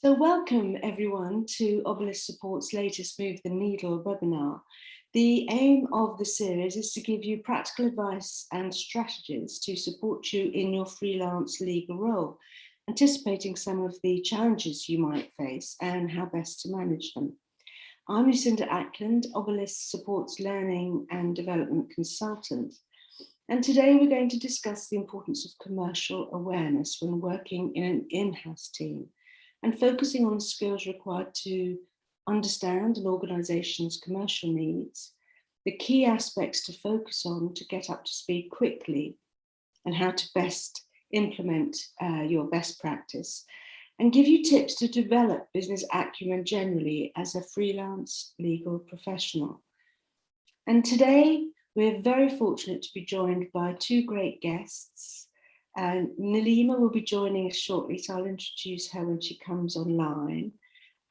So welcome everyone to Obelisk Support's latest Move the Needle webinar. The aim of the series is to give you practical advice and strategies to support you in your freelance legal role, anticipating some of the challenges you might face and how best to manage them. I'm Lucinda Acland, Obelisk Support's Learning and Development Consultant. And today we're going to discuss the importance of commercial awareness when working in an in-house team, and focusing on the skills required to understand an organization's commercial needs, the key aspects to focus on to get up to speed quickly, and how to best implement your best practice, and give you tips to develop business acumen generally as a freelance legal professional. And today, we're very fortunate to be joined by two great guests. Nilema will be joining us shortly, so I'll introduce her when she comes online.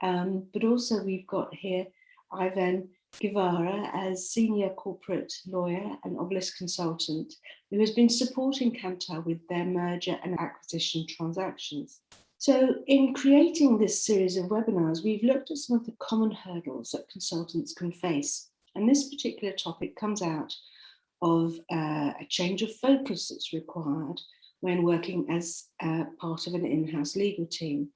But also we've got here Ivan Guevara as Senior Corporate Lawyer and Obelisk Consultant, who has been supporting Kantar with their merger and acquisition transactions. So in creating this series of webinars, we've looked at some of the common hurdles that consultants can face. And this particular topic comes out of a change of focus that's required when working as part of an in-house legal team.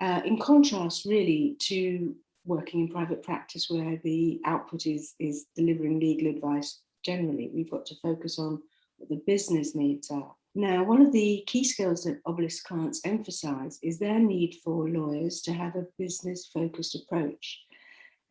In contrast, really, to working in private practice where the output is delivering legal advice generally. We've got to focus on what the business needs are. Now, one of the key skills that Obelisk clients emphasize is their need for lawyers to have a business-focused approach.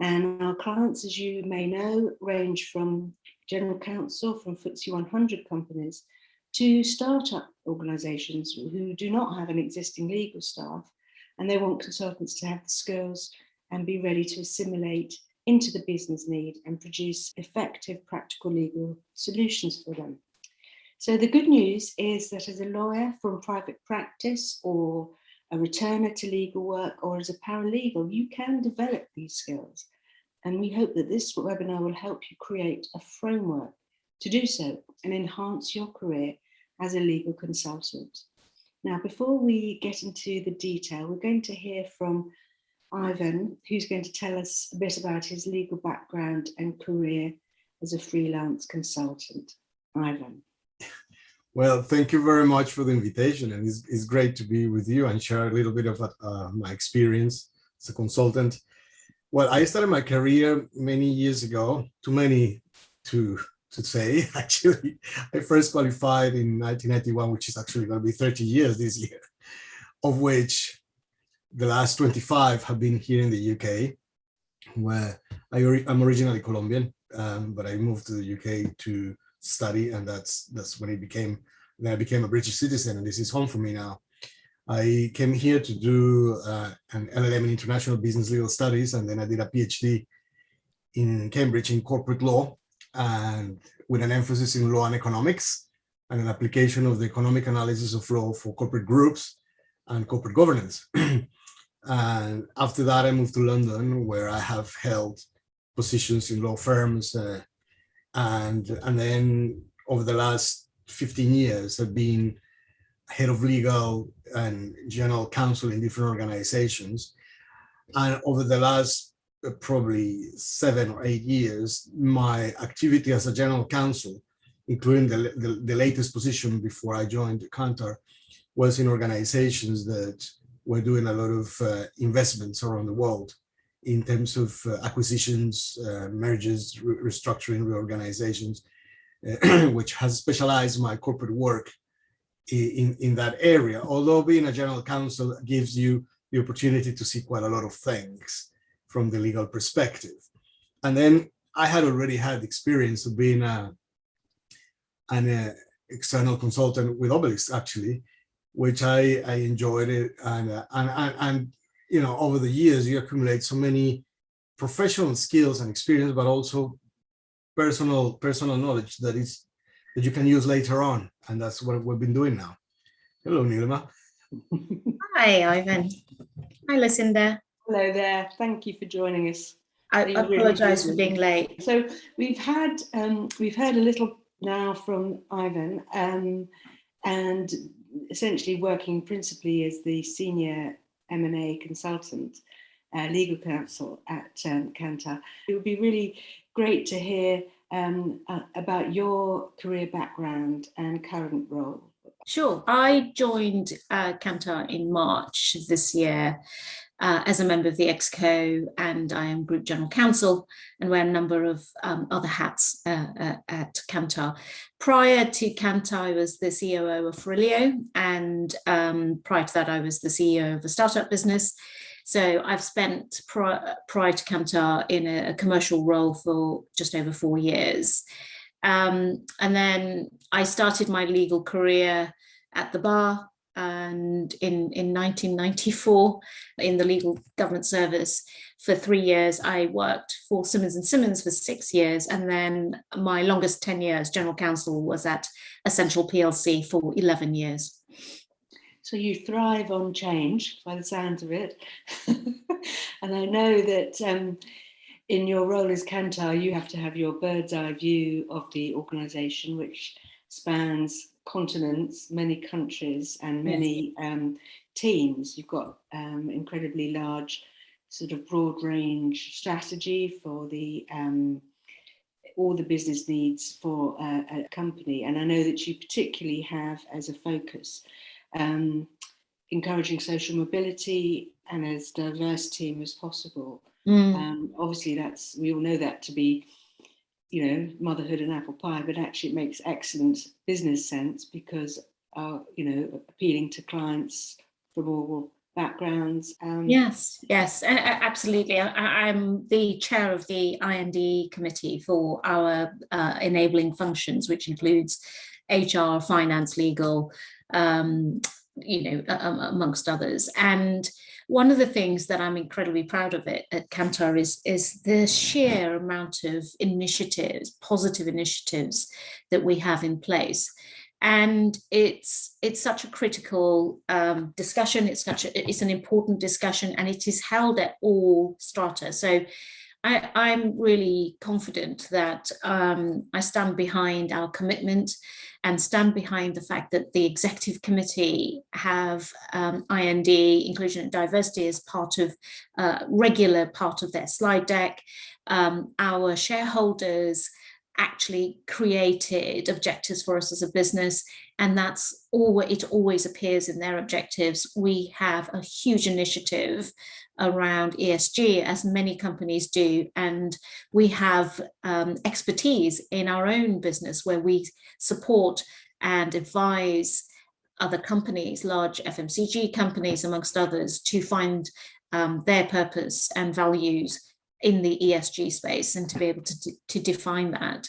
And our clients, as you may know, range from General Counsel, from FTSE 100 companies, to startup organizations who do not have an existing legal staff, and they want consultants to have the skills and be ready to assimilate into the business need and produce effective practical legal solutions for them. So the good news is that as a lawyer from private practice or a returner to legal work or as a paralegal, you can develop these skills. And we hope that this webinar will help you create a framework to do so and enhance your career as a legal consultant. Now, before we get into the detail, we're going to hear from Ivan, who's going to tell us a bit about his legal background and career as a freelance consultant. Ivan. Well, thank you very much for the invitation, and it's great to be with you and share a little bit of my experience as a consultant. Well, I started my career many years ago, too many to say, actually. I first qualified in 1991, which is actually going to be 30 years this year, of which the last 25 have been here in the UK, where I'm originally Colombian, but I moved to the UK to study, and that's when I became a British citizen, and this is home for me now. I came here to do an LLM in International Business Legal Studies, and then I did a PhD in Cambridge in corporate law, and with an emphasis in law and economics, and an application of the economic analysis of law for corporate groups and corporate governance. And after that, I moved to London, where I have held positions in law firms, and then over the last 15 years, I've been head of legal and general counsel in different organizations. And over the last probably 7 or 8 years, my activity as a general counsel, including the latest position before I joined Kantar, was in organizations that were doing a lot of investments around the world in terms of acquisitions, mergers, restructuring, reorganizations, which has specialized my corporate work in that area. Although being a general counsel gives you the opportunity to see quite a lot of things from the legal perspective. And then I had already had experience of being an external consultant with Obelisk, actually, which I enjoyed it. And you know, over the years, you accumulate so many professional skills and experience, but also personal knowledge that you can use later on. And that's what we've been doing now. Hello, Nilema. Hi, Ivan. Hi, Lucinda. Hello there. Thank you for joining us. I apologize for being late. So we've heard a little now from Ivan, and essentially working principally as the senior M&A consultant, legal counsel at Kantar. It would be really great to hear about your career background and current role. Sure. I joined Kantar in March this year as a member of the ExCo, and I am Group General Counsel and wear a number of other hats at Kantar. Prior to Kantar, I was the COO of Freelance, and prior to that, I was the CEO of a startup business. So I've spent prior to Kantar in a commercial role for just over 4 years. And then I started my legal career at the bar, and in 1994 in the legal governance service for 3 years. I worked for Simmons & Simmons for 6 years, and then my longest tenure as General Counsel was at Essential PLC for 11 years. So you thrive on change by the sound of it. And I know that in your role as Kantar, you have to have your bird's eye view of the organisation, which spans continents, many countries and many teams. You've got incredibly large sort of broad range strategy for the all the business needs for a company. And I know that you particularly have as a focus encouraging social mobility and as diverse team as possible. Obviously we all know that to be, you know, motherhood and apple pie, but actually it makes excellent business sense because, you know, appealing to clients from all backgrounds. Yes, absolutely. I'm the chair of the I&D committee for our enabling functions, which includes HR, finance, legal, you know, amongst others. And one of the things that I'm incredibly proud of it at Kantar is the sheer amount of initiatives, positive initiatives that we have in place. And it's such a critical discussion. It's an important discussion, and it is held at all strata. So I'm really confident that I stand behind our commitment and stand behind the fact that the executive committee have I&D, inclusion and diversity, as part of regular part of their slide deck. Our shareholders actually created objectives for us as a business, and that's all. It always appears in their objectives. We have a huge initiative around ESG, as many companies do, and we have expertise in our own business where we support and advise other companies, large FMCG companies amongst others, to find their purpose and values in the ESG space and to be able to define that.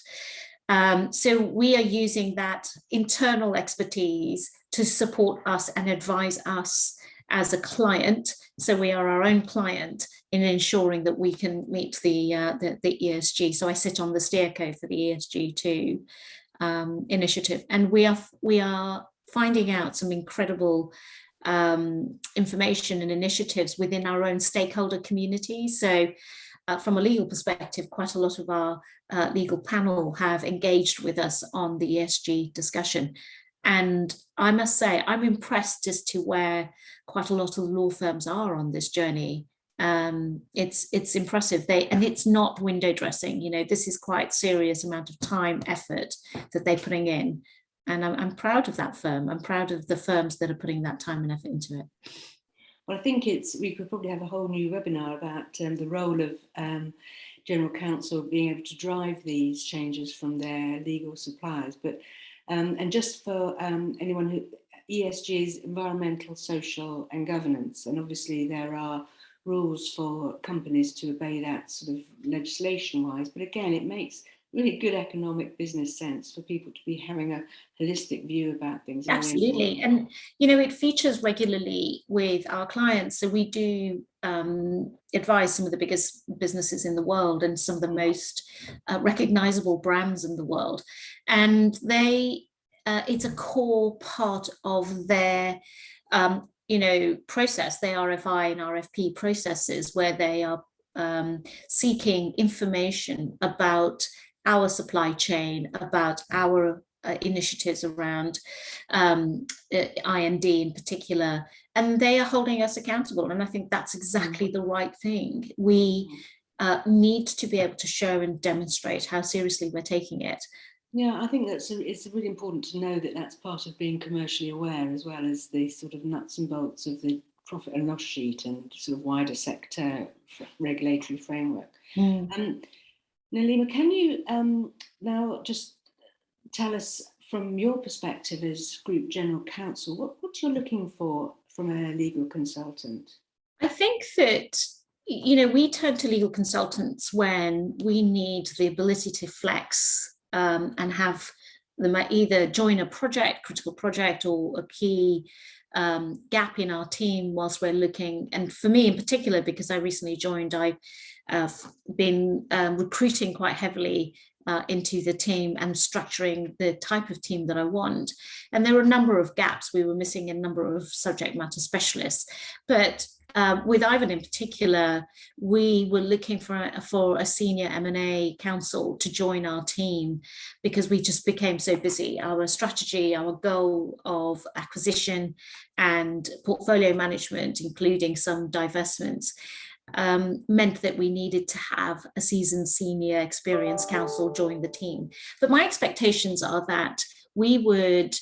So we are using that internal expertise to support us and advise us as a client. So we are our own client in ensuring that we can meet the ESG. So I sit on the steerco for the ESG2 initiative, and we are finding out some incredible information and initiatives within our own stakeholder community. So from a legal perspective, quite a lot of our legal panel have engaged with us on the ESG discussion. And I must say, I'm impressed as to where quite a lot of law firms are on this journey. It's impressive. And it's not window dressing. You know, this is quite serious amount of time, effort that they're putting in. And I'm proud of that firm. I'm proud of the firms that are putting that time and effort into it. Well, I think we could probably have a whole new webinar about the role of General Counsel being able to drive these changes from their legal suppliers. But and just for anyone who, ESG is environmental, social and governance. And obviously there are rules for companies to obey that sort of legislation wise. But again, it makes really good economic business sense for people to be having a holistic view about things. Absolutely. And, you know, it features regularly with our clients. So we do advise some of the biggest businesses in the world and some of the most recognizable brands in the world. And it's a core part of their, you know, process, their RFI and RFP processes, where they are seeking information about our supply chain, about our initiatives around IND in particular, and they are holding us accountable. And I think that's exactly the right thing. We need to be able to show and demonstrate how seriously we're taking it. Yeah, I think it's really important to know that that's part of being commercially aware, as well as the sort of nuts and bolts of the profit and loss sheet and sort of wider sector regulatory framework. Nilema, can you now just tell us from your perspective as Group General Counsel, what you're looking for from a legal consultant? I think that, you know, we turn to legal consultants when we need the ability to flex and have them either join a project, critical project, or a key gap in our team whilst we're looking. And for me in particular, because I recently joined, I've been recruiting quite heavily into the team and structuring the type of team that I want. And there were a number of gaps. We were missing a number of subject matter specialists. But with Ivan in particular, we were looking for a senior M&A counsel to join our team because we just became so busy. Our strategy, our goal of acquisition and portfolio management, including some divestments, meant that we needed to have a seasoned senior experienced counsel join the team. But my expectations are that we would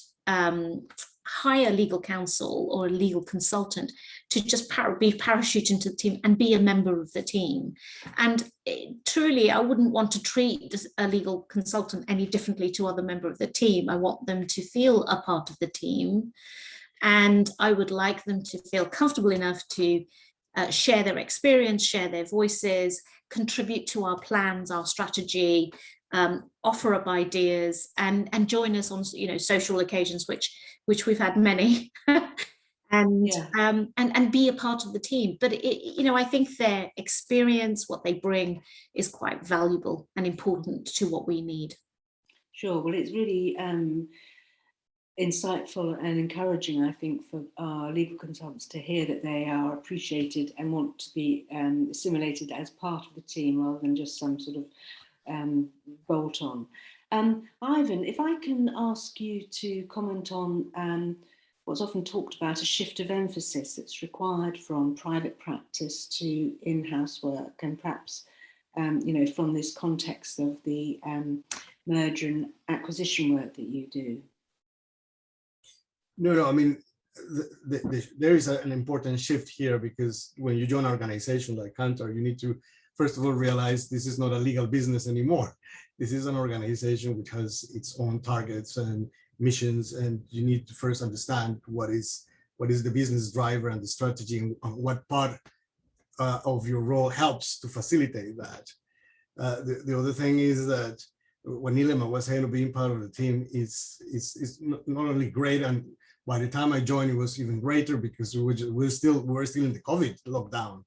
hire legal counsel or a legal consultant to just be parachuted into the team and be a member of the team. And truly, I wouldn't want to treat a legal consultant any differently to other members of the team. I want them to feel a part of the team, and I would like them to feel comfortable enough to share their experience, share their voices, contribute to our plans, our strategy, offer up ideas, and join us on, you know, social occasions, which we've had many, and be a part of the team. But you know, I think their experience, what they bring, is quite valuable and important to what we need. Sure. Well, it's really insightful and encouraging, I think, for our legal consultants to hear that they are appreciated and want to be assimilated as part of the team rather than just some sort of bolt on. Ivan, if I can ask you to comment on what's often talked about, a shift of emphasis that's required from private practice to in-house work, and perhaps you know, from this context of the merger and acquisition work that you do. No, I mean, there is an important shift here, because when you join an organization like Kantar, you need to, first of all, realize this is not a legal business anymore. This is an organization which has its own targets and missions, and you need to first understand what is the business driver and the strategy, and what part of your role helps to facilitate that. The other thing is that what Nilema was saying, being part of the team is not only great, and by the time I joined, it was even greater, because we were still in the COVID lockdown.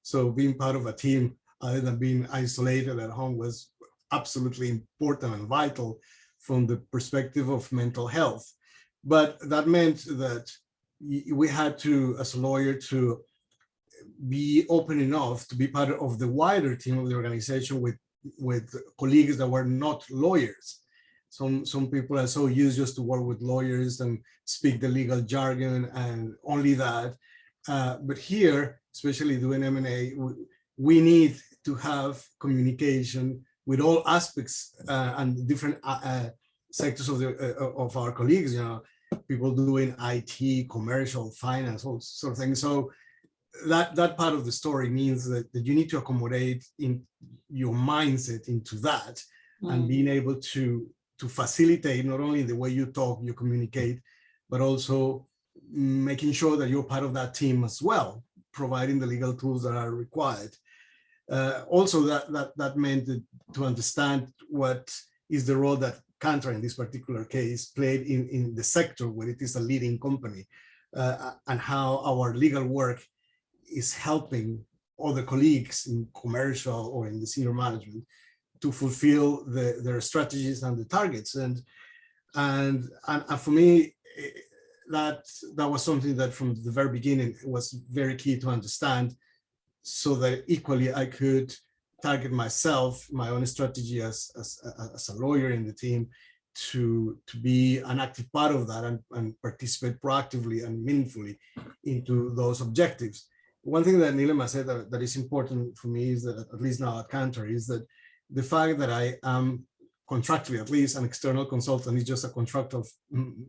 So being part of a team, other than being isolated at home, was absolutely important and vital from the perspective of mental health. But that meant that we had to, as a lawyer, to be open enough to be part of the wider team of the organization with colleagues that were not lawyers. Some people are so used just to work with lawyers and speak the legal jargon and only that. But here, especially doing M&A, we need to have communication with all aspects and different sectors of our colleagues. You know, people doing IT, commercial, finance, all sort of things. So that part of the story means that you need to accommodate in your mindset into that, and being able to facilitate not only the way you talk, you communicate, but also making sure that you're part of that team as well, providing the legal tools that are required. Also, that meant that to understand what is the role that Kantar, in this particular case, played in the sector where it is a leading company, and how our legal work is helping other colleagues in commercial or in the senior management to fulfill their strategies and the targets. And for me, that was something that from the very beginning was very key to understand, so that equally I could target myself, my own strategy as a lawyer in the team, to be an active part of that and participate proactively and meaningfully into those objectives. One thing that Nilema said that is important for me is that, at least now at Kantar, is that the fact that I am contractually, at least, an external consultant is just a contract of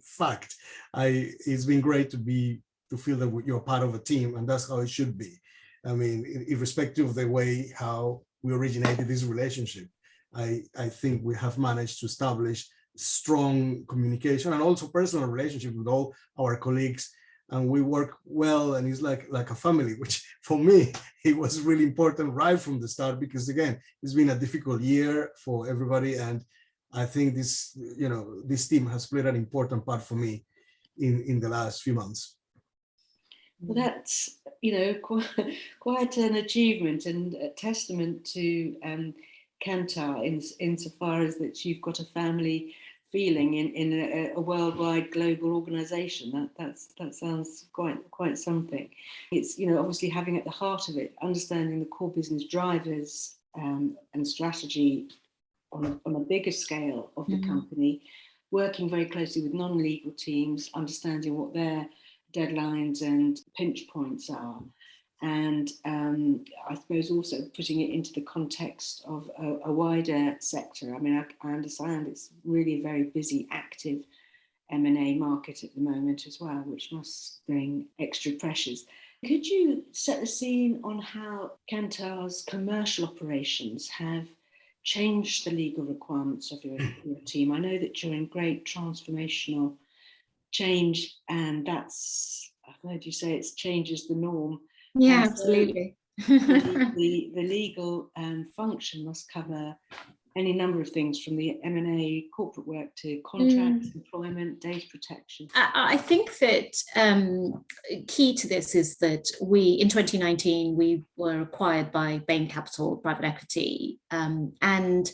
fact. It's been great to feel that you're part of a team, and that's how it should be. I mean, irrespective of the way how we originated this relationship, I think we have managed to establish strong communication and also personal relationship with all our colleagues, and we work well, and it's like a family, which for me, it was really important right from the start, because again, it's been a difficult year for everybody, and I think this team has played an important part for me in the last few months. Well, that's quite an achievement and a testament to Kantar insofar as that you've got a family feeling in a worldwide global organization. That sounds quite something. It's obviously having at the heart of it understanding the core business drivers and strategy on a bigger scale of the company, working very closely with non-legal teams, understanding what their deadlines and pinch points are, and I suppose also putting it into the context of a wider sector. I mean, I understand it's really a very busy, active M&A market at the moment as well, which must bring extra pressures. Could you set the scene on how Kantar's commercial operations have changed the legal requirements of your team? I know that you're in great transformational change, and that's, I've heard you say, it changes the norm. Yeah, and absolutely. So the legal function must cover any number of things, from the M&A corporate work to contracts, employment, data protection. I think that key to this is that in 2019, we were acquired by Bain Capital Private Equity. And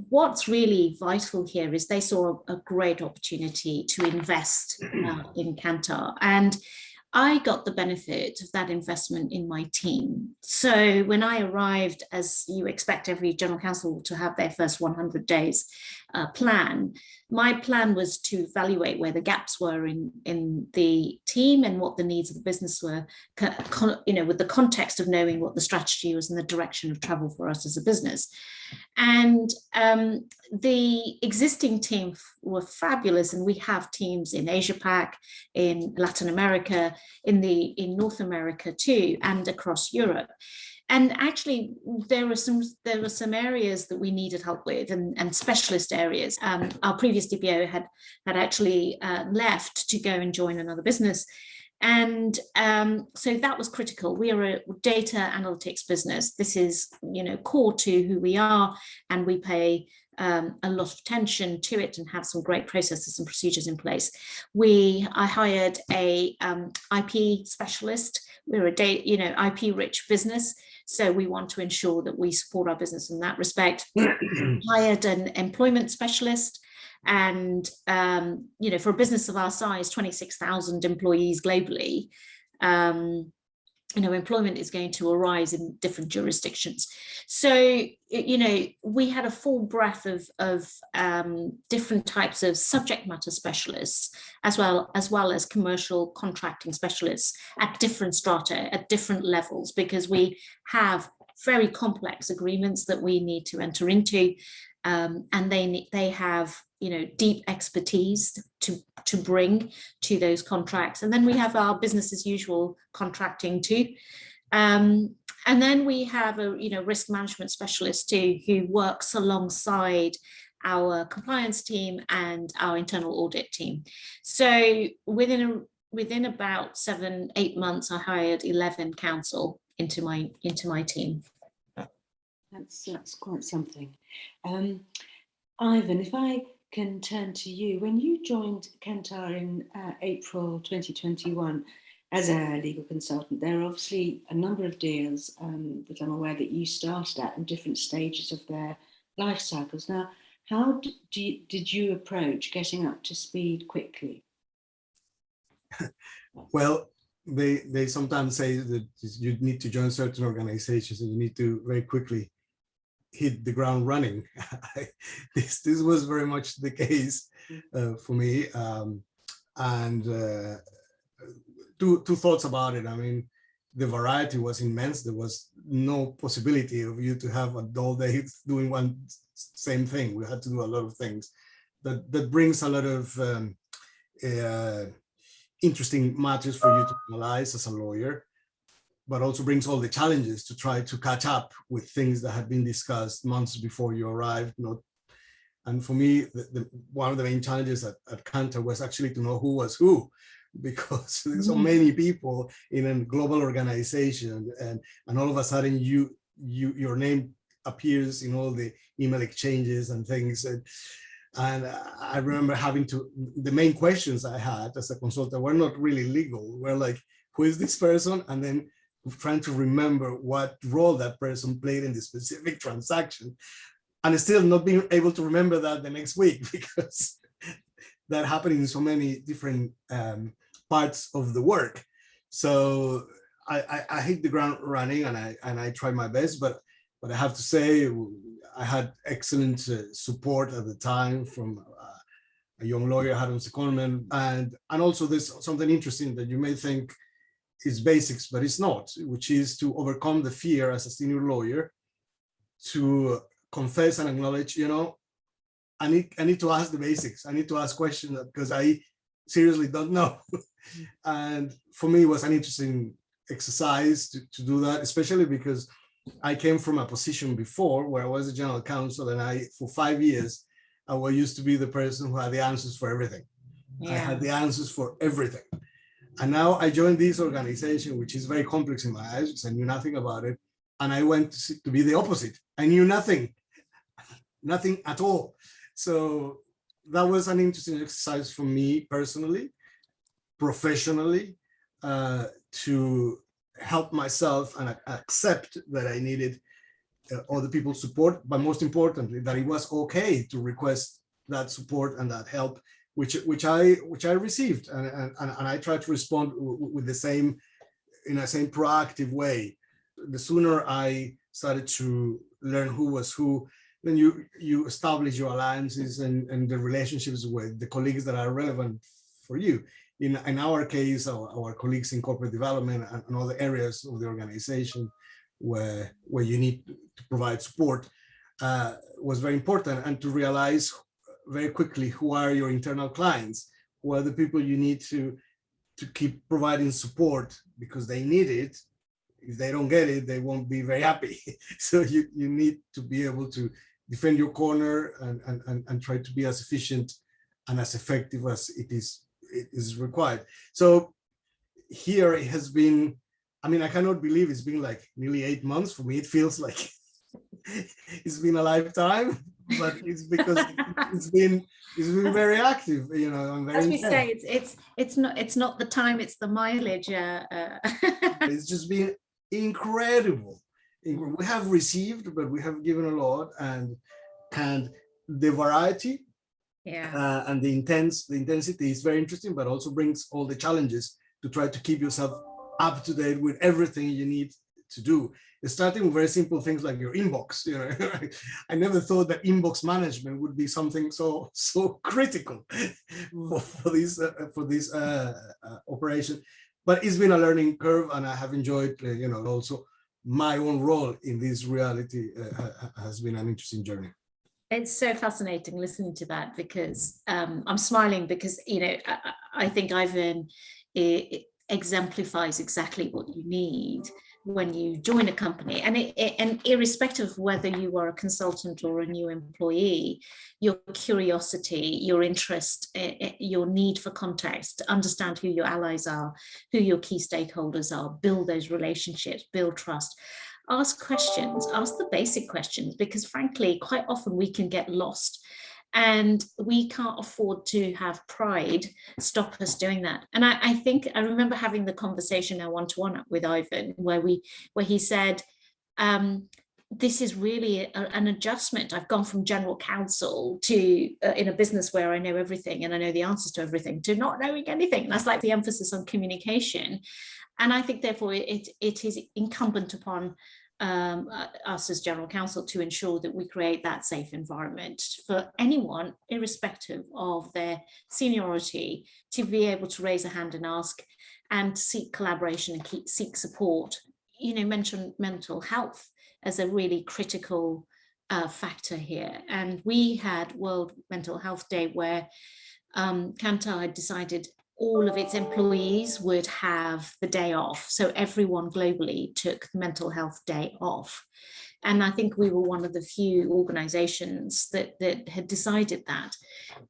what's really vital here is they saw a great opportunity to invest in Kantar. And I got the benefit of that investment in my team. So when I arrived, as you expect every general counsel to have their first 100 days plan, my plan was to evaluate where the gaps were in the team and what the needs of the business were, with the context of knowing what the strategy was and the direction of travel for us as a business. And the existing team were fabulous, and we have teams in Asia Pac, in Latin America, in North America too, and across Europe. And actually, there were some areas that we needed help with, and specialist areas. Our previous DPO had actually left to go and join another business. And so that was critical. We are a data analytics business. This is, core to who we are, and we pay a lot of attention to it and have some great processes and procedures in place. I hired a IP specialist. We're a IP-rich business, so we want to ensure that we support our business in that respect. Hired an employment specialist. And, for a business of our size, 26,000 employees globally, employment is going to arise in different jurisdictions. So, we had a full breadth of different types of subject matter specialists, as well as commercial contracting specialists at different strata, at different levels, because we have very complex agreements that we need to enter into. And they have deep expertise to bring to those contracts. And then we have our business as usual contracting too. And then we have a risk management specialist too, who works alongside our compliance team and our internal audit team. So within about 7-8 months, I hired 11 counsel into my team. That's quite something. Ivan, if I can turn to you, when you joined Kantar in April 2021 as a legal consultant, there are obviously a number of deals that I'm aware that you started at in different stages of their life cycles. Now, how did you approach getting up to speed quickly? Well, they sometimes say that you need to join certain organizations and you need to very quickly hit the ground running. This was very much the case for me. And two thoughts about it. I mean, the variety was immense. There was no possibility of you to have a dull day doing one same thing. We had to do a lot of things. That brings a lot of interesting matters for you to analyze as a lawyer, but also brings all the challenges to try to catch up with things that had been discussed months before you arrived. And for me, one of the main challenges at Kantar was actually to know who was who, because there's so many people in a global organization, and all of a sudden your name appears in all the email exchanges and things. And I remember the main questions I had as a consultant were not really legal. We're like, who is this person? And then trying to remember what role that person played in the specific transaction, and still not being able to remember that the next week, because that happened in so many different parts of the work. So I hit the ground running, and I tried my best, but I have to say I had excellent support at the time from a young lawyer, Harold Secondman, and also there's something interesting that you may think is basics, but it's not, which is to overcome the fear as a senior lawyer to confess and acknowledge, I need to ask the basics. I need to ask questions because I seriously don't know. And for me, it was an interesting exercise to do that, especially because I came from a position before where I was a general counsel, and for 5 years, I used to be the person who had the answers for everything. Yeah. I had the answers for everything. And now I joined this organization, which is very complex in my eyes, because I knew nothing about it. And I went to be the opposite. I knew nothing at all. So that was an interesting exercise for me personally, professionally, to help myself and accept that I needed other people's support, but most importantly, that it was okay to request that support and that help, which I received, and I tried to respond with the same proactive way. The sooner I started to learn who was who, then you establish your alliances and the relationships with the colleagues that are relevant for you. In our case, our colleagues in corporate development and other areas of the organization where you need to provide support was very important, and to realize very quickly who are your internal clients, who are the people you need to keep providing support because they need it. If they don't get it, they won't be very happy. So you need to be able to defend your corner and try to be as efficient and as effective as it is required. So here it has been, I cannot believe it's been like nearly 8 months. For me, it feels like it's been a lifetime, but it's because it's been very active, I'm very as we intense. say, it's not the time, it's the mileage. It's just been incredible. We have received, but we have given a lot, and the variety and the intensity is very interesting, but also brings all the challenges to try to keep yourself up to date with everything you need to do. It's starting with very simple things like your inbox. I never thought that inbox management would be something so critical for this operation. But it's been a learning curve, and I have enjoyed, also my own role in this reality has been an interesting journey. It's so fascinating listening to that, because I'm smiling because, I think Ivan exemplifies exactly what you need when you join a company, and irrespective of whether you are a consultant or a new employee, your curiosity, your interest, your need for context, to understand who your allies are, who your key stakeholders are, build those relationships, build trust, ask questions, ask the basic questions, because frankly, quite often we can get lost. And we can't afford to have pride stop us doing that. And I think I remember having the conversation now one-to-one with Ivan, where he said, this is really an adjustment. I've gone from general counsel to in a business where I know everything and I know the answers to everything, to not knowing anything. That's like the emphasis on communication. And I think therefore it is incumbent upon us as General Counsel to ensure that we create that safe environment for anyone, irrespective of their seniority, to be able to raise a hand and ask and seek collaboration and seek support. You know, mention mental health as a really critical factor here. And we had World Mental Health Day where Kantar had decided all of its employees would have the day off. So everyone globally took the mental health day off. And I think we were one of the few organizations that had decided that.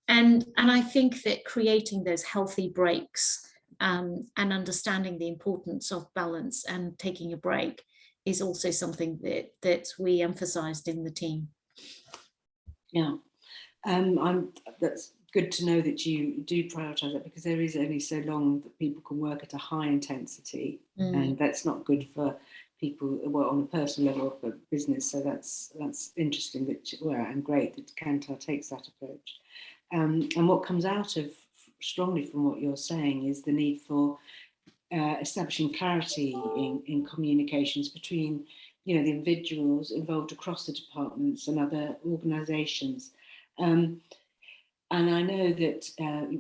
And I think that creating those healthy breaks and understanding the importance of balance and taking a break is also something that we emphasized in the team. Yeah, that's good to know that you do prioritize that, because there is only so long that people can work at a high intensity, and that's not good for people, well, on a personal level, for business. So that's interesting that, well, and great that Kantar takes that approach. And what comes out of strongly from what you're saying is the need for establishing clarity in communications between, you know, the individuals involved across the departments and other organisations. And I know that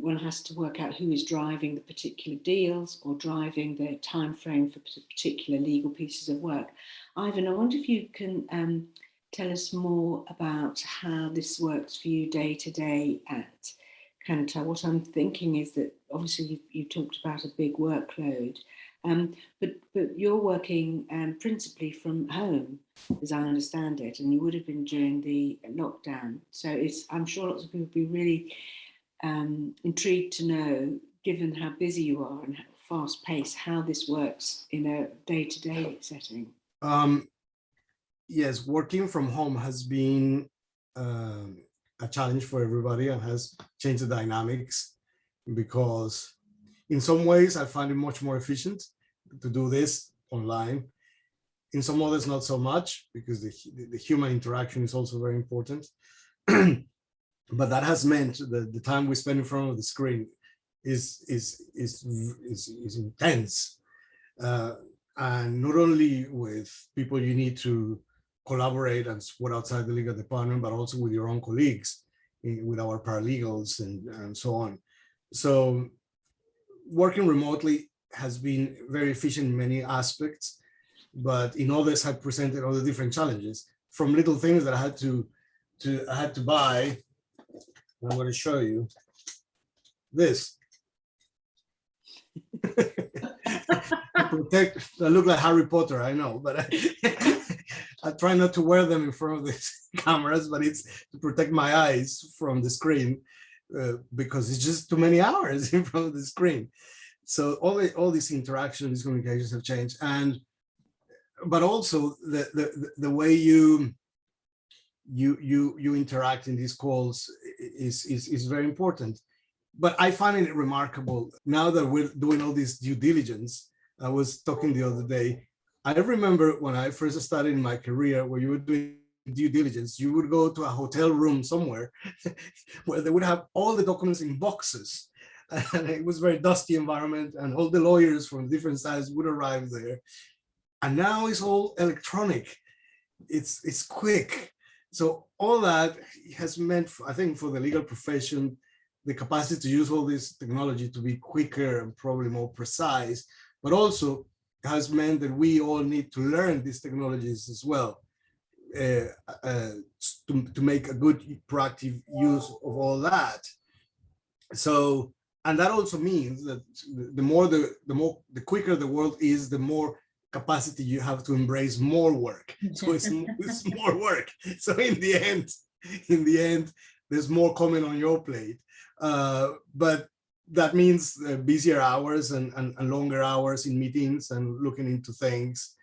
one has to work out who is driving the particular deals or driving the time frame for particular legal pieces of work. Ivan, I wonder if you can tell us more about how this works for you day to day at Kantar. What I'm thinking is that obviously you talked about a big workload, but you're working principally from home, as I understand it, and you would have been during the lockdown. So I'm sure lots of people would be really intrigued to know, given how busy you are and how fast paced, how this works in a day-to-day setting. Yes, working from home has been a challenge for everybody and has changed the dynamics, because in some ways I find it much more efficient to do this online. In some others, not so much, because the human interaction is also very important. But that has meant that the time we spend in front of the screen is intense. And not only with people you need to collaborate and support outside the legal department, but also with your own colleagues, with our paralegals and so on. So working remotely has been very efficient in many aspects, but in others have presented other different challenges, from little things that I had to buy. I'm going to show you this. I look like Harry Potter, I know, but I try not to wear them in front of the cameras, but it's to protect my eyes from the screen, because it's just too many hours in front of the screen. So all these interactions, these communications have changed, but also the way you interact in these calls is very important. But I find it remarkable now that we're doing all this due diligence. I was talking the other day. I remember when I first started in my career, where you were doing due diligence, you would go to a hotel room somewhere where they would have all the documents in boxes. And it was a very dusty environment, and all the lawyers from different sides would arrive there. And now it's all electronic. It's quick. So all that has meant, I think, for the legal profession, the capacity to use all this technology to be quicker and probably more precise, but also has meant that we all need to learn these technologies as well, to make a good proactive use of all that. So, and that also means that the quicker the world is, the more capacity you have to embrace more work. So it's more work. So in the end, there's more coming on your plate. But that means busier hours and longer hours in meetings and looking into things.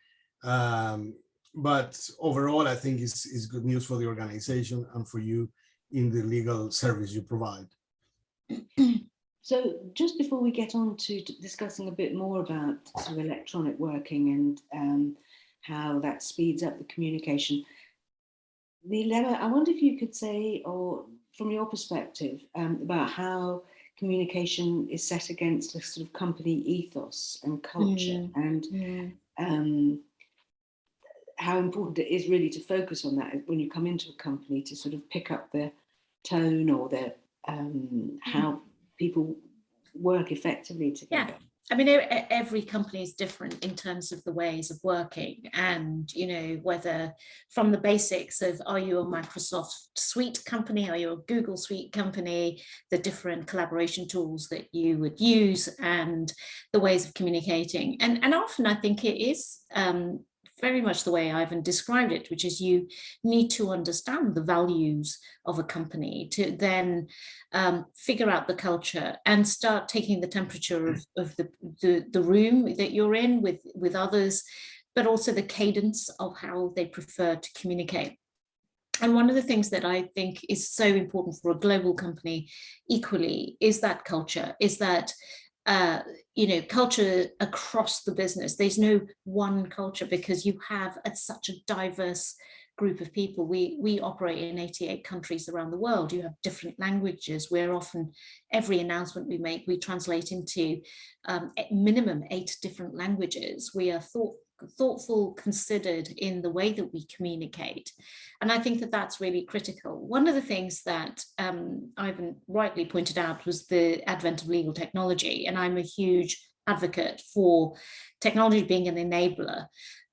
But overall, I think it's good news for the organization and for you in the legal service you provide. So just before we get on to discussing a bit more about sort of electronic working and how that speeds up the communication, Nilema, I wonder if you could say, or from your perspective, about how communication is set against a sort of company ethos and culture, and how important it is really to focus on that when you come into a company, to sort of pick up the tone or the how people work effectively together. Yeah. I mean, every company is different in terms of the ways of working, and, you know, whether from the basics of, are you a Microsoft Suite company, are you a Google Suite company, the different collaboration tools that you would use and the ways of communicating. And often I think it is very much the way Ivan described it, which is you need to understand the values of a company to then figure out the culture and start taking the temperature of the room that you're in with others, but also the cadence of how they prefer to communicate. And one of the things that I think is so important for a global company equally is that culture, is that you know, culture across the business. There's no one culture because you have such a diverse group of people. We operate in 88 countries around the world. You have different languages. We're often, every announcement we make, we translate into minimum 8 different languages. We are thoughtful, considered in the way that we communicate. And I think that that's really critical. One of the things that Ivan rightly pointed out was the advent of legal technology. And I'm a huge advocate for technology being an enabler.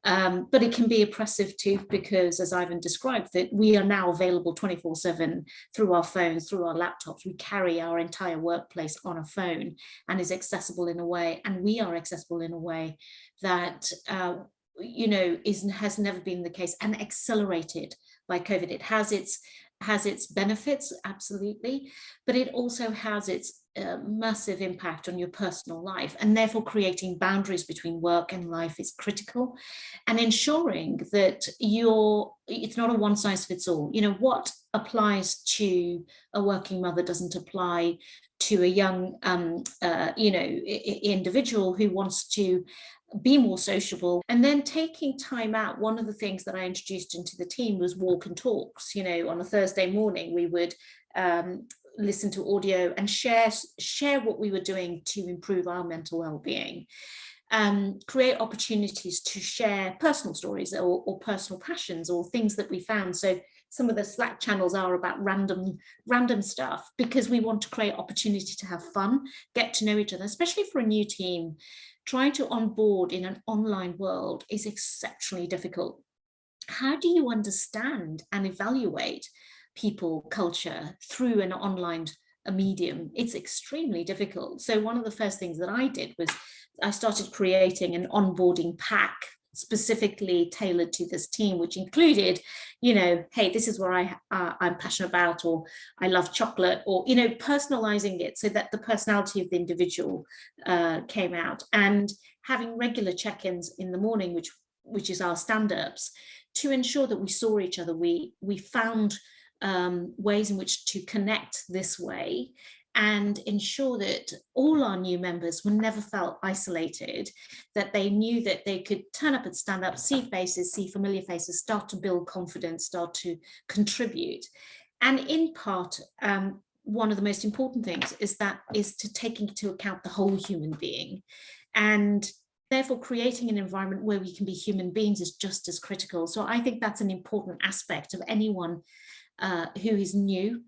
But it can be oppressive too, because as Ivan described, that we are now available 24/7 through our phones, through our laptops. We carry our entire workplace on a phone and is accessible in a way, and we are accessible in a way that you know, has never been the case, and accelerated by COVID. It has its benefits, absolutely, but it also has its massive impact on your personal life, and therefore creating boundaries between work and life is critical, and ensuring that it's not a one size fits all. You know, what applies to a working mother doesn't apply to a young you know, individual who wants to be more sociable. And then taking time out. One of the things that I introduced into the team was walk and talks. You know, on a Thursday morning, we would listen to audio and share what we were doing to improve our mental well-being. Create opportunities to share personal stories or personal passions or things that we found. So some of the Slack channels are about random stuff, because we want to create opportunity to have fun, get to know each other, especially for a new team. Trying to onboard in an online world is exceptionally difficult. How do you understand and evaluate people, culture through an online medium? It's extremely difficult. So one of the first things that I did was I started creating an onboarding pack specifically tailored to this team, which included, you know, hey, this is what I'm passionate about, or I love chocolate, or, you know, personalizing it so that the personality of the individual came out, and having regular check-ins in the morning, which is our stand-ups, to ensure that we saw each other. We found ways in which to connect this way, and ensure that all our new members were never felt isolated, that they knew that they could turn up and stand up, see faces, see familiar faces, start to build confidence, start to contribute. And in part, one of the most important things is to take into account the whole human being. And therefore, creating an environment where we can be human beings is just as critical. So I think that's an important aspect of anyone who is new.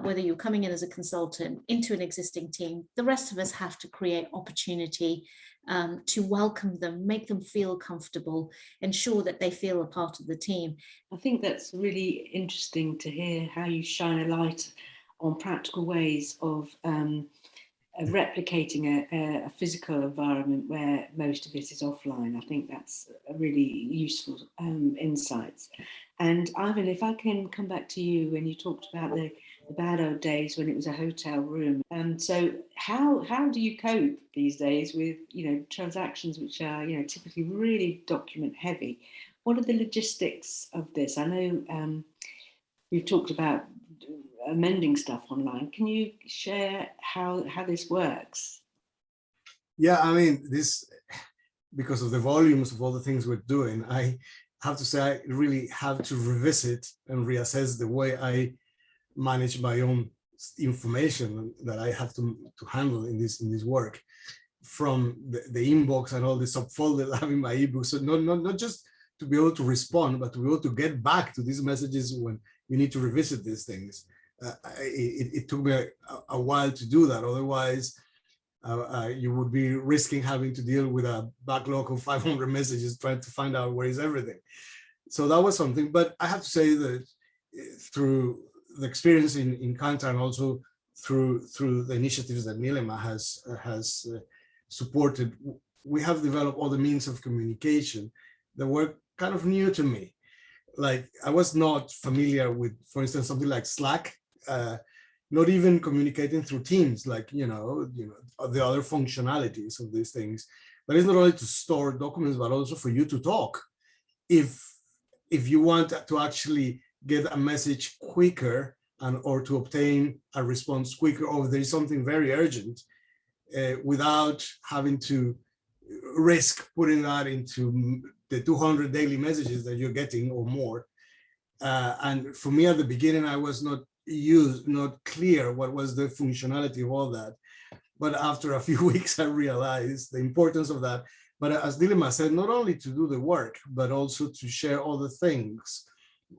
Whether you're coming in as a consultant into an existing team, the rest of us have to create opportunity to welcome them, make them feel comfortable, ensure that they feel a part of the team. I think that's really interesting to hear how you shine a light on practical ways of replicating a physical environment where most of it is offline. I think that's a really useful insights. And Ivan, if I can come back to you, when you talked about the bad old days when it was a hotel room. So how do you cope these days with, you know, transactions which are, you know, typically really document heavy? What are the logistics of this? I know we've talked about amending stuff online. Can you share how this works? Yeah, I mean, this, because of the volumes of all the things we're doing, I have to say I really have to revisit and reassess the way I manage my own information that I have to handle in this work, from the inbox and all the subfolders I have in my ebook. So not just to be able to respond, but to be able to get back to these messages when you need to revisit these things. It took me a while to do that. Otherwise, you would be risking having to deal with a backlog of 500 messages trying to find out where is everything. So that was something. But I have to say that through the experience in Kantar, and also through the initiatives that Nilema has supported, we have developed all the means of communication that were kind of new to me. Like, I was not familiar with, for instance, something like Slack, not even communicating through Teams, like, you know, the other functionalities of these things. But it's not only to store documents, but also for you to talk. If you want to actually get a message quicker or to obtain a response quicker, or there is something very urgent, without having to risk putting that into the 200 daily messages that you're getting or more. And for me at the beginning, I was not clear what was the functionality of all that. But after a few weeks, I realized the importance of that. But as Nilema said, not only to do the work, but also to share all the things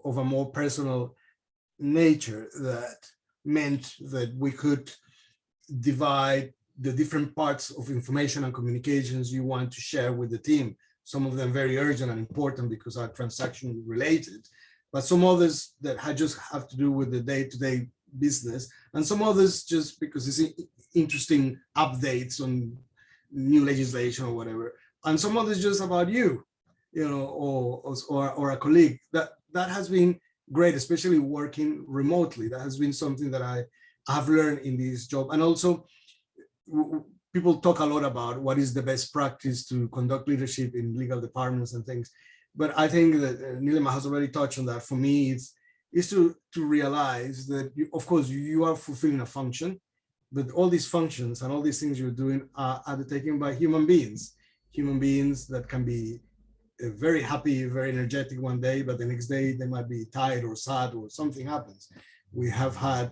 of a more personal nature that meant that we could divide the different parts of information and communications you want to share with the team. Some of them very urgent and important because are transaction related, but some others that just have to do with the day-to-day business, and some others just because it's interesting updates on new legislation or whatever, and some others just about you, or a colleague. That has been great, especially working remotely. That has been something that I have learned in this job. And also, people talk a lot about what is the best practice to conduct leadership in legal departments and things. But I think that Nilema has already touched on that. For me, it's to realize that, of course, you are fulfilling a function, but all these functions and all these things you're doing are undertaken by human beings that can be very happy, very energetic one day, but the next day they might be tired or sad or something happens. We have had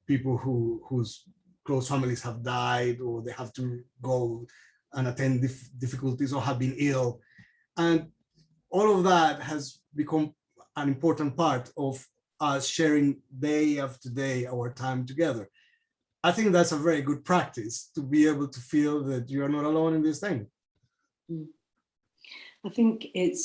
people whose close families have died, or they have to go and attend difficulties, or have been ill. And all of that has become an important part of us sharing day after day our time together. I think that's a very good practice, to be able to feel that you are not alone in this thing. I think it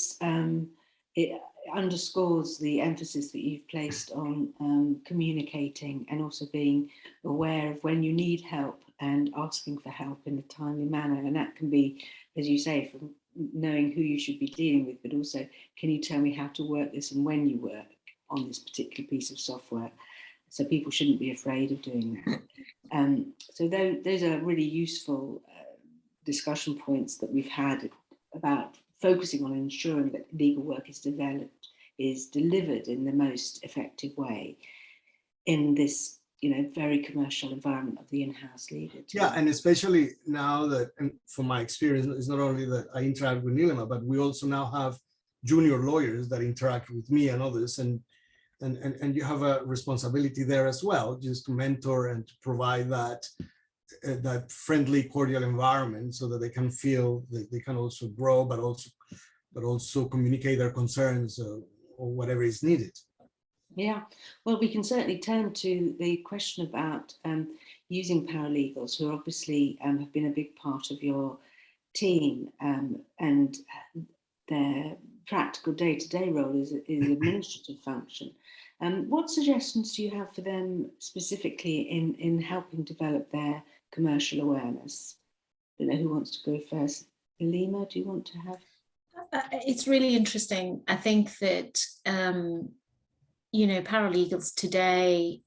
underscores the emphasis that you've placed on communicating, and also being aware of when you need help and asking for help in a timely manner. And that can be, as you say, from knowing who you should be dealing with, but also, can you tell me how to work this and when you work on this particular piece of software? So people shouldn't be afraid of doing that. So those are really useful discussion points that we've had about focusing on ensuring that legal work is delivered in the most effective way in this, very commercial environment of the in-house legal team. Yeah, and especially now that, and from my experience, it's not only that I interact with Nilema, but we also now have junior lawyers that interact with me and others, and you have a responsibility there as well, just to mentor and to provide that friendly, cordial environment, so that they can feel that they can also grow, but also communicate their concerns or whatever is needed. Yeah, well, we can certainly turn to the question about using paralegals, who obviously have been a big part of your team, and their practical day-to-day role is administrative function. What suggestions do you have for them specifically in helping develop their commercial awareness? I don't know who wants to go first. Nilema, do you want to have? It's really interesting. I think that paralegals today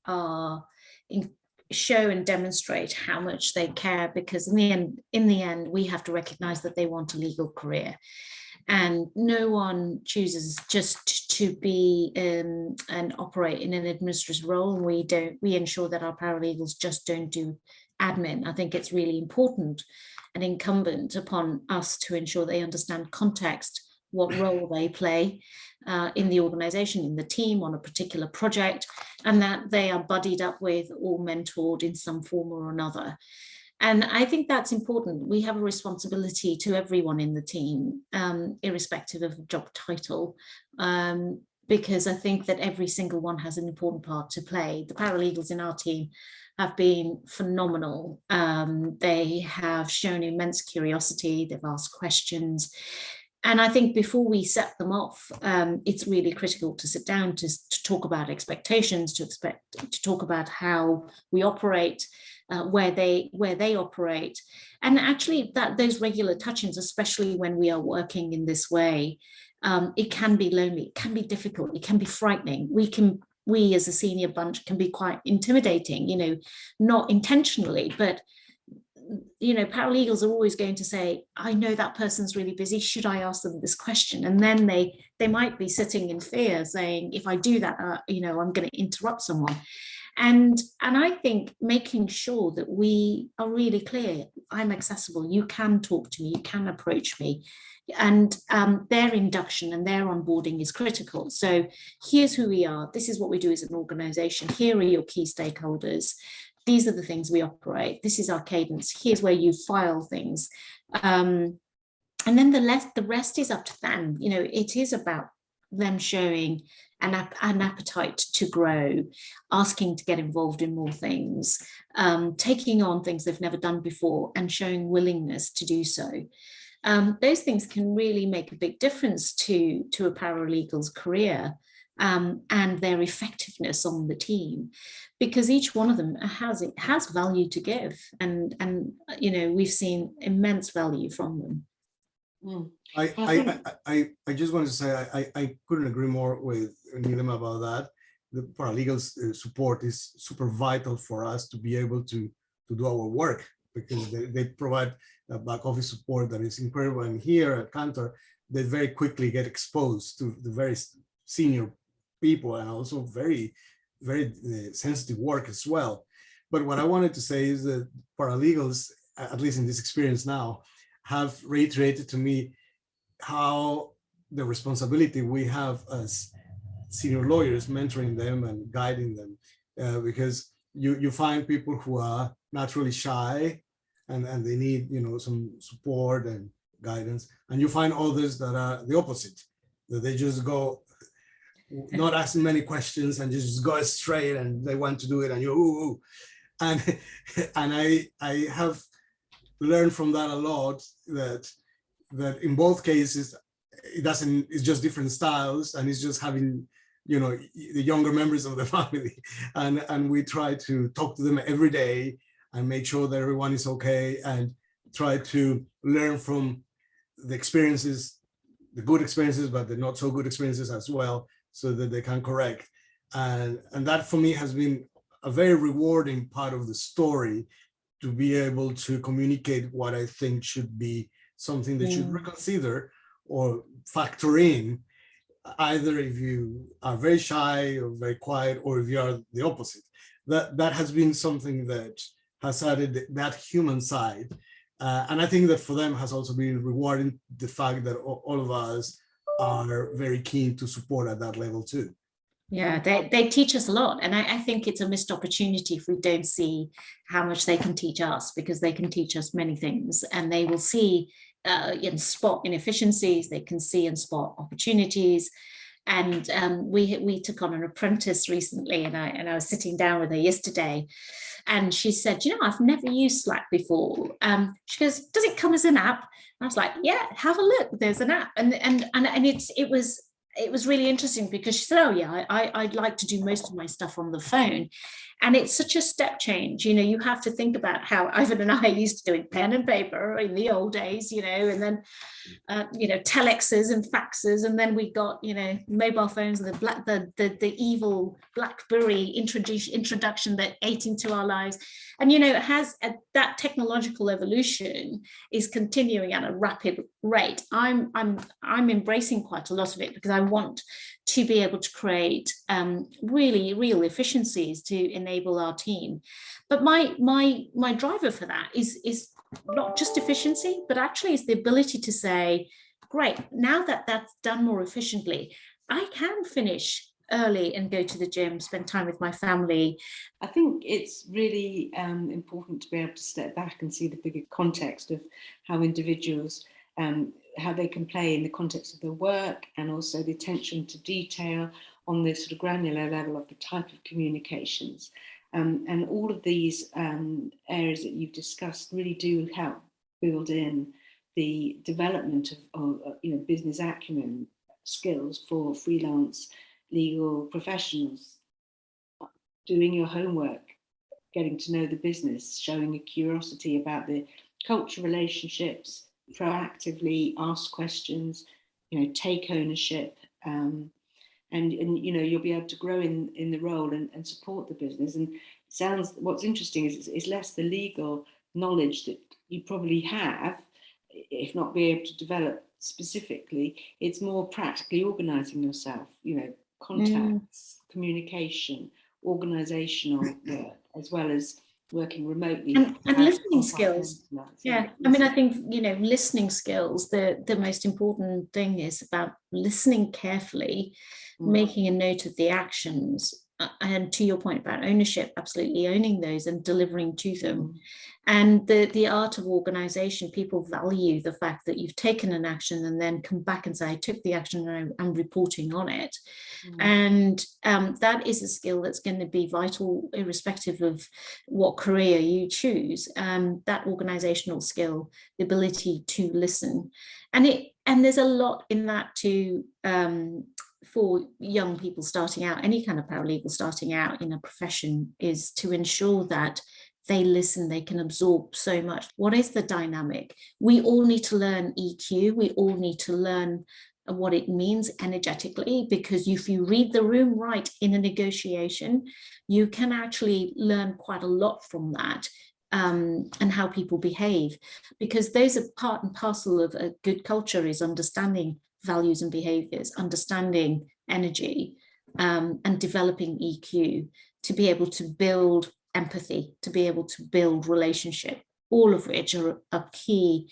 show and demonstrate how much they care, because in the end, we have to recognize that they want a legal career. And no one chooses just to be and operate in an administrative role. We ensure that our paralegals just don't do admin. I think it's really important and incumbent upon us to ensure they understand context, what role they play in the organization, in the team, on a particular project, and that they are buddied up with or mentored in some form or another. And I think that's important. We have a responsibility to everyone in the team, irrespective of job title, because I think that every single one has an important part to play. The paralegals in our team have been phenomenal. They have shown immense curiosity, they've asked questions. And I think before we set them off, it's really critical to sit down to talk about expectations, to talk about how we operate, where they operate, and actually that those regular touch-ins, especially when we are working in this way, it can be lonely, it can be difficult, it can be frightening. We as a senior bunch can be quite intimidating, you know, not intentionally, but you know, paralegals are always going to say, I know that person's really busy, should I ask them this question? And then they might be sitting in fear saying, if I do that, you know, I'm going to interrupt someone. And I think making sure that we are really clear, I'm accessible, you can talk to me, you can approach me, and their induction and their onboarding is critical. So here's who we are, this is what we do as an organization, here are your key stakeholders, these are the things we operate, this is our cadence, here's where you file things. And then the rest is up to them. You know, it is about them showing an appetite to grow, asking to get involved in more things, taking on things they've never done before and showing willingness to do so. Those things can really make a big difference to a paralegal's career and their effectiveness on the team, because each one of them has value to give, and you know, we've seen immense value from them. I just want to say I couldn't agree more with Nilema about that. The paralegals support is super vital for us to be able to do our work, because they provide a back office support that is incredible. And here at Kantar, they very quickly get exposed to the very senior people and also very, very sensitive work as well. But what I wanted to say is that paralegals, at least in this experience now, have reiterated to me how the responsibility we have as senior lawyers, mentoring them and guiding them, because you find people who are naturally shy and they need, you know, some support and guidance, and you find others that are the opposite, that they just go not asking many questions and just go straight and they want to do it and you ooh. And I have learned from that a lot, that in both cases it's just different styles, and it's just having, you know, the younger members of the family, and we try to talk to them every day and make sure that everyone is okay, and try to learn from the experiences, the good experiences, but the not so good experiences as well, so that they can correct. And that for me has been a very rewarding part of the story, to be able to communicate what I think should be something that should reconsider or factor in, either if you are very shy or very quiet, or if you are the opposite. That has been something that has added that human side. And I think that for them has also been rewarding, the fact that all of us are very keen to support at that level too. Yeah, they teach us a lot, and I think it's a missed opportunity if we don't see how much they can teach us, because they can teach us many things, and they will see and spot inefficiencies, they can see and spot opportunities. And we took on an apprentice recently, and I was sitting down with her yesterday, and she said, you know, I've never used Slack before. She goes, does it come as an app? And I was like, yeah, have a look, there's an app. And it was really interesting, because she said, oh yeah, I'd like to do most of my stuff on the phone. And it's such a step change. You know, you have to think about how Ivan and I used to do it, pen and paper in the old days, you know, and then, you know, telexes and faxes. And then we got, you know, mobile phones, the evil BlackBerry introduction that ate into our lives. And, you know, it has that technological evolution is continuing at a rapid rate. I'm embracing quite a lot of it, because I want to be able to create really real efficiencies to enable our team. But my driver for that is not just efficiency, but actually is the ability to say, great, now that that's done more efficiently, I can finish early and go to the gym, spend time with my family. I think it's really important to be able to step back and see the bigger context of how individuals, how they can play in the context of their work, and also the attention to detail on the sort of granular level of the type of communications. And all of these areas that you've discussed really do help build in the development of business acumen skills for freelance legal professionals. Doing your homework, getting to know the business, showing a curiosity about the cultural relationships, proactively ask questions, take ownership, and you'll be able to grow in the role and support the business. And what's interesting is it's less the legal knowledge that you probably have, if not be able to develop specifically. It's more practically organizing yourself, contacts, communication, organizational work, as well as working remotely and listening skills. Yeah, I mean, I think listening skills, the most important thing is about listening carefully, making a note of the actions, and to your point about ownership, absolutely owning those and delivering to them. And the art of organization, people value the fact that you've taken an action and then come back and say, I took the action and I'm reporting on it. And that is a skill that's going to be vital, irrespective of what career you choose. That organizational skill, the ability to listen. And there's a lot in that too, for young people starting out, any kind of paralegal starting out in a profession, is to ensure that they listen, they can absorb so much. What is the dynamic? We all need to learn EQ. We all need to learn what it means energetically, because if you read the room right in a negotiation, you can actually learn quite a lot from that, and how people behave, because those are part and parcel of a good culture, is understanding values and behaviors, understanding energy, and developing EQ to be able to build empathy, to be able to build relationship, all of which are key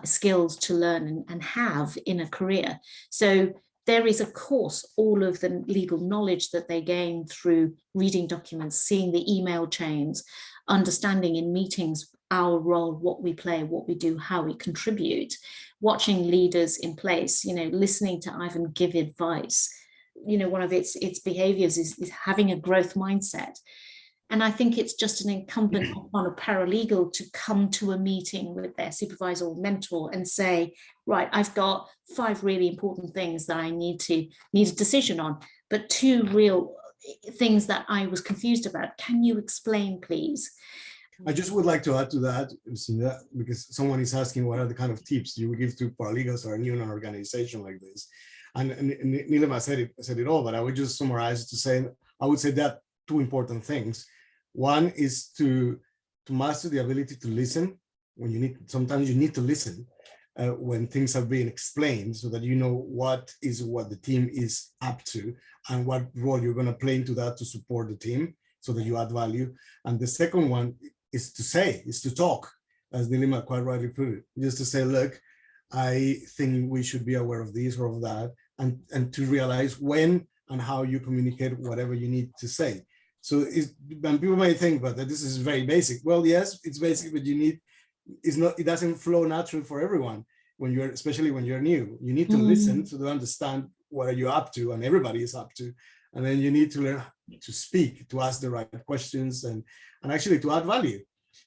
skills to learn and have in a career. So there is, of course, all of the legal knowledge that they gain through reading documents, seeing the email chains, understanding in meetings our role, what we play, what we do, how we contribute, watching leaders in place, listening to Ivan give advice. One of its behaviors is having a growth mindset. And I think it's just an incumbent on a paralegal to come to a meeting with their supervisor or mentor and say, right, I've got 5 really important things that I need a decision on, but 2 real things that I was confused about. Can you explain, please? I just would like to add to that, Lucinda, because someone is asking what are the kind of tips you would give to paralegals who are new in an organization like this. And Nilema said it all, but I would just summarize to say, I would say that 2 important things. One is to master the ability to listen when sometimes you need to listen when things are being explained, so that you know what the team is up to and what role you're going to play into that to support the team so that you add value. And the second one is to talk, as Nilema quite rightly put it, just to say, look, I think we should be aware of this or of that, and to realize when and how you communicate whatever you need to say. So and people may think, but this is very basic. Well, yes, it's basic, but it doesn't flow naturally for everyone especially when you're new. You need to listen to understand what are you up to, and everybody is up to. And then you need to learn to speak, to ask the right questions, and actually to add value.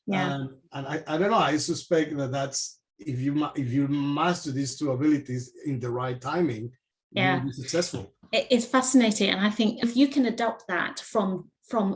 Yeah. And I don't know, I suspect that's, if you master these 2 abilities in the right timing, you'll be successful. It's fascinating. And I think if you can adopt that from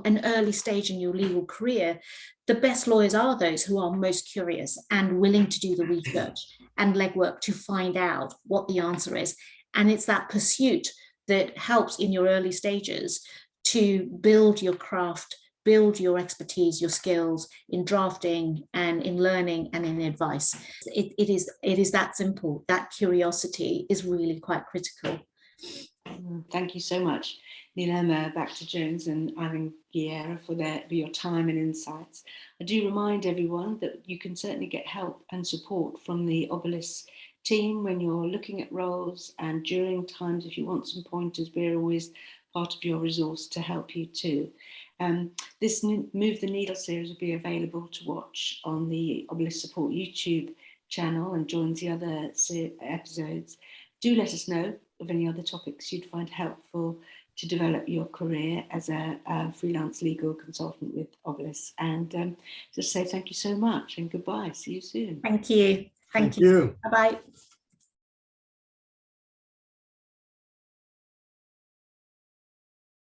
an early stage in your legal career, the best lawyers are those who are most curious and willing to do the research and legwork to find out what the answer is. And it's that pursuit that helps in your early stages to build your craft, build your expertise, your skills in drafting and in learning and in advice. It is that simple. That curiosity is really quite critical. Thank you so much, Nilema Bhakta-Jones and Ivan Guevara, for your time and insights. I do remind everyone that you can certainly get help and support from the Obelisk team when you're looking at roles, and during times, if you want some pointers, we're always part of your resource to help you too. This Move the Needle series will be available to watch on the Obelisk Support YouTube channel and joins the other episodes. Do let us know of any other topics you'd find helpful to develop your career as a freelance legal consultant with Obelisk. And just say thank you so much and goodbye. See you soon. Thank you. Thank you. Bye-bye.